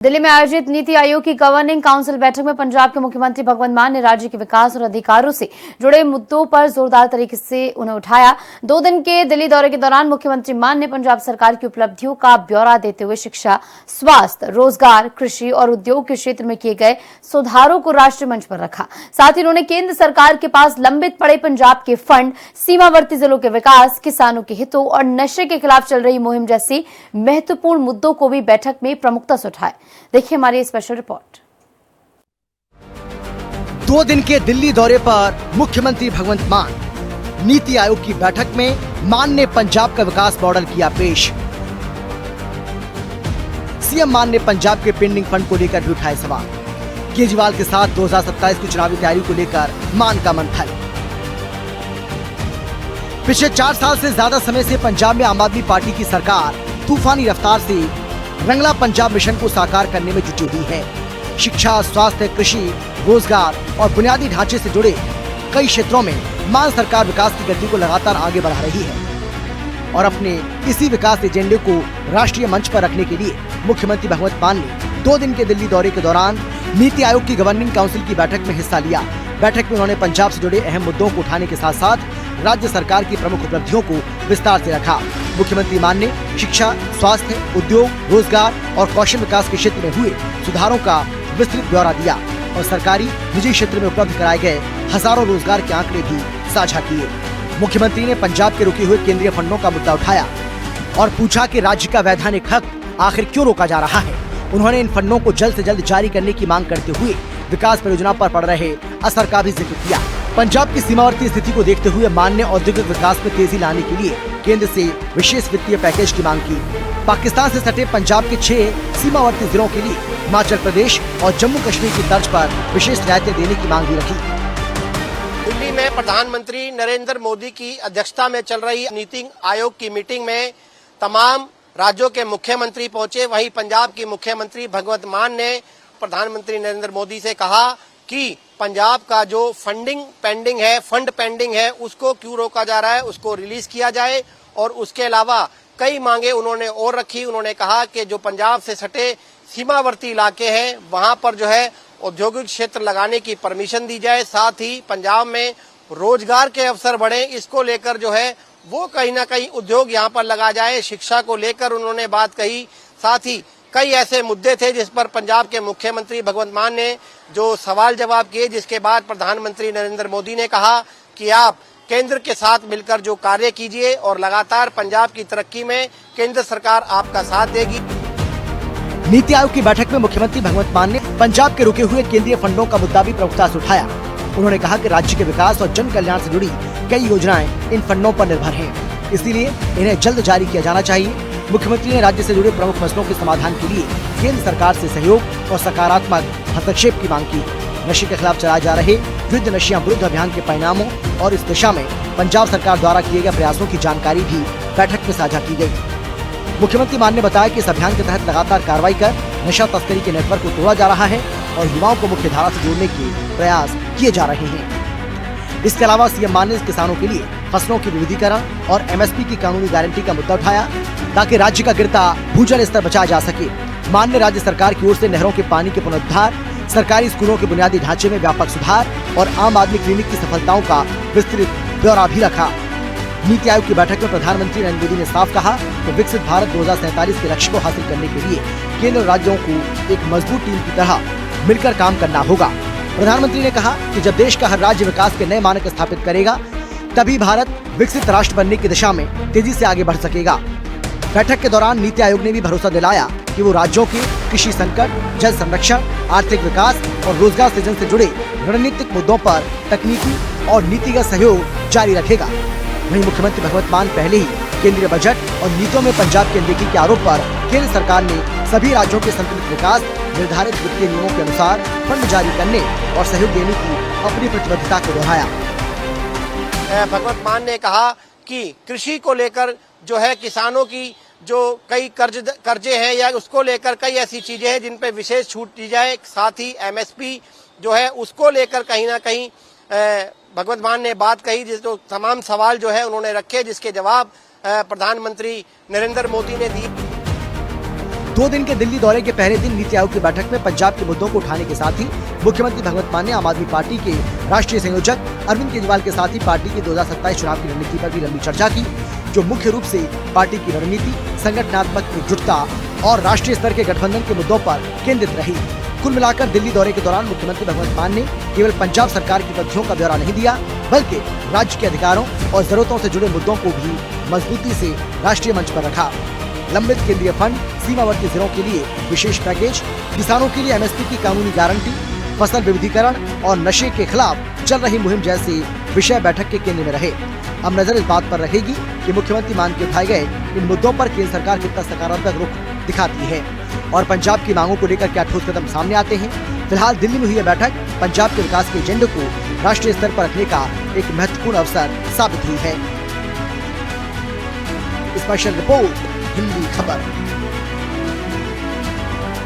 दिल्ली में आयोजित नीति आयोग की गवर्निंग काउंसिल बैठक में पंजाब के मुख्यमंत्री भगवंत मान ने राज्य के विकास और अधिकारों से जुड़े मुद्दों पर जोरदार तरीके से उन्हें उठाया। 2 दिन के दिल्ली दौरे के दौरान मुख्यमंत्री मान ने पंजाब सरकार की उपलब्धियों का ब्यौरा देते हुए शिक्षा, स्वास्थ्य, रोजगार, कृषि और उद्योग के क्षेत्र में किए गए सुधारों को राष्ट्रीय मंच पर रखा। साथ ही उन्होंने केंद्र सरकार के पास लंबित पड़े पंजाब के फंड, सीमावर्ती जिलों के विकास, किसानों के हितों और नशे के खिलाफ चल रही मुहिम जैसी महत्वपूर्ण मुद्दों को भी बैठक में प्रमुखता से उठाया। देखिए हमारी स्पेशल रिपोर्ट। 2 दिन के दिल्ली दौरे पर मुख्यमंत्री भगवंत मान। नीति आयोग की बैठक में मान ने पंजाब का विकास मॉडल किया पेश। सीएम मान ने पंजाब के पेंडिंग फंड को लेकर भी उठाए सवाल। केजरीवाल के साथ 2027 की चुनावी तैयारी को लेकर मान का मंथन। पिछले 4 साल से ज्यादा समय से पंजाब में आम आदमी पार्टी की सरकार तूफानी रफ्तार से रंगला पंजाब मिशन को साकार करने में जुटी हुई है। शिक्षा, स्वास्थ्य, कृषि, रोजगार और बुनियादी ढांचे से जुड़े कई क्षेत्रों में मान सरकार विकास की गति को लगातार आगे बढ़ा रही है और अपने इसी विकास एजेंडे को राष्ट्रीय मंच पर रखने के लिए मुख्यमंत्री भगवंत मान ने 2 दिन के दिल्ली दौरे के दौरान नीति आयोग की गवर्निंग काउंसिल की बैठक में हिस्सा लिया। बैठक में उन्होंने पंजाब से जुड़े अहम मुद्दों को उठाने के साथ साथ राज्य सरकार की प्रमुख उपलब्धियों को विस्तार से रखा। मुख्यमंत्री मान ने शिक्षा, स्वास्थ्य, उद्योग, रोजगार और कौशल विकास के क्षेत्र में हुए सुधारों का विस्तृत ब्यौरा दिया और सरकारी निजी क्षेत्र में उपलब्ध कराए गए हजारों रोजगार के आंकड़े भी साझा किए। मुख्यमंत्री ने पंजाब के रुके हुए केंद्रीय फंडों का मुद्दा उठाया और पूछा कि राज्य का वैधानिक हक आखिर क्यों रोका जा रहा है। उन्होंने इन फंडों को जल्द से जल्द जारी करने की मांग करते हुए विकास परियोजना पर पड़ रहे असर का भी जिक्र किया। पंजाब की सीमावर्ती स्थिति को देखते हुए मान ने औद्योगिक विकास में तेजी लाने के लिए केंद्र से विशेष वित्तीय पैकेज की मांग की। पाकिस्तान से सटे पंजाब के 6 सीमावर्ती जिलों के लिए हिमाचल प्रदेश और जम्मू कश्मीर की तर्ज पर विशेष रियायतें देने की मांग भी रखी। दिल्ली में प्रधानमंत्री नरेंद्र मोदी की अध्यक्षता में चल रही नीति आयोग की मीटिंग में तमाम राज्यों के मुख्यमंत्री पहुंचे। वहीं पंजाब की मुख्यमंत्री भगवंत मान ने प्रधानमंत्री नरेंद्र मोदी से कहा कि पंजाब का जो फंड पेंडिंग है उसको क्यों रोका जा रहा है, उसको रिलीज किया जाए। और उसके अलावा कई मांगे उन्होंने और रखी। उन्होंने कहा कि जो पंजाब से सटे सीमावर्ती इलाके हैं वहां पर जो है औद्योगिक क्षेत्र लगाने की परमिशन दी जाए। साथ ही पंजाब में रोजगार के अवसर बढ़े, इसको लेकर जो है वो कहीं ना कहीं उद्योग यहाँ पर लगा जाए। शिक्षा को लेकर उन्होंने बात कही। साथ ही कई ऐसे मुद्दे थे जिस पर पंजाब के मुख्यमंत्री भगवंत मान ने जो सवाल जवाब किए, जिसके बाद प्रधानमंत्री नरेंद्र मोदी ने कहा कि आप केंद्र के साथ मिलकर जो कार्य कीजिए और लगातार पंजाब की तरक्की में केंद्र सरकार आपका साथ देगी। नीति आयोग की बैठक में मुख्यमंत्री भगवंत मान ने पंजाब के रुके हुए केंद्रीय फंडों का मुद्दा भी प्रमुखता से उठाया। उन्होंने कहा कि राज्य के विकास और जन कल्याण से जुड़ी कई योजनाएं इन फंडों पर निर्भर हैं, इसलिए इन्हें जल्द जारी किया जाना चाहिए। मुख्यमंत्री ने राज्य से जुड़े प्रमुख मसलों के समाधान के लिए केंद्र सरकार से सहयोग और सकारात्मक हस्तक्षेप की मांग की। नशे के खिलाफ चलाए जा रहे युद्ध नशियां विरुद्ध अभियान के परिणामों और इस दिशा में पंजाब सरकार द्वारा किए गए प्रयासों की जानकारी भी बैठक में साझा की गई। मुख्यमंत्री मान ने बताया कि इस अभियान के तहत लगातार कार्रवाई कर नशा तस्करी के नेटवर्क को तोड़ा जा रहा है और युवाओं को मुख्य धारा से जोड़ने के प्रयास किए जा रहे हैं। इसके अलावा सीएम मान ने किसानों के लिए फसलों की विविधीकरण और एमएसपी की कानूनी गारंटी का मुद्दा उठाया ताकि राज्य का गिरता भूजल स्तर बचाया जा सके। मान ने राज्य सरकार की ओर से नहरों के पानी के पुनरुद्धार, सरकारी स्कूलों के बुनियादी ढांचे में व्यापक सुधार और आम आदमी क्लिनिक की सफलताओं का विस्तृत ब्यौरा भी रखा। नीति आयोग की बैठक में प्रधानमंत्री नरेंद्र मोदी ने साफ कहा कि विकसित भारत 2047 के लक्ष्य को हासिल करने के लिए केंद्र और राज्यों को एक मजबूत टीम की तरह मिलकर काम करना होगा। प्रधानमंत्री ने कहा कि जब देश का हर राज्य विकास के नए मानक स्थापित करेगा तभी भारत विकसित राष्ट्र बनने की दिशा में तेजी से आगे बढ़ सकेगा। बैठक के दौरान नीति आयोग ने भी भरोसा दिलाया कि वो राज्यों के कृषि संकट, जल संरक्षण, आर्थिक विकास और रोजगार सृजन से जुड़े रणनीतिक मुद्दों पर तकनीकी और नीतिगत सहयोग जारी रखेगा। वहीं मुख्यमंत्री भगवंत मान पहले ही केंद्रीय बजट और नीतियों में पंजाब की अनदेखी के आरोप पर केंद्र सरकार ने सभी राज्यों के संतुलित विकास, निर्धारित वित्तीय नियमों के अनुसार फंड जारी करने और सहयोग देने की अपनी प्रतिबद्धता को दोहराया। भगवंत मान ने कहा कि कृषि को लेकर जो है किसानों की जो कई कर्जे हैं या उसको लेकर कई ऐसी चीजें हैं जिन पे विशेष छूट दी जाए। साथ ही एमएसपी जो है उसको लेकर कहीं ना कहीं भगवंत मान ने बात कही, जो तमाम सवाल जो है उन्होंने रखे, जिसके जवाब प्रधानमंत्री नरेंद्र मोदी ने दी। 2 दिन के दिल्ली दौरे के पहले दिन नीति आयोग की बैठक में पंजाब के मुद्दों को उठाने के साथ ही मुख्यमंत्री भगवंत मान ने आम आदमी पार्टी के राष्ट्रीय संयोजक अरविंद केजरीवाल के साथ ही पार्टी की 2027 चुनाव की रणनीति पर भी लंबी चर्चा की, जो मुख्य रूप से पार्टी की रणनीति, संगठनात्मक एकजुटता और राष्ट्रीय स्तर के गठबंधन के मुद्दों पर केंद्रित रही। कुल मिलाकर दिल्ली दौरे के दौरान मुख्यमंत्री भगवंत मान ने केवल पंजाब सरकार की उपलब्धियों का ब्यौरा नहीं दिया, बल्कि राज्य के अधिकारों और जरूरतों से जुड़े मुद्दों को भी मजबूती से राष्ट्रीय मंच पर रखा। लंबित केंद्रीय फंड, सीमावर्ती जिलों के लिए विशेष पैकेज, किसानों के लिए एमएसपी की कानूनी गारंटी, फसल विविधीकरण और नशे के खिलाफ चल रही मुहिम जैसे विषय बैठक के केंद्र में रहे। अब नजर इस बात पर रहेगी कि मुख्यमंत्री मान के उठाए गए इन मुद्दों पर केंद्र सरकार कितना सकारात्मक रुख दिखाती है और पंजाब की मांगों को लेकर क्या ठोस कदम सामने आते हैं। फिलहाल दिल्ली में हुई यह बैठक पंजाब के विकास के एजेंडे को राष्ट्रीय स्तर पर रखने का एक महत्वपूर्ण अवसर साबित हुई है। स्पेशल रिपोर्ट, हिंदी खबर।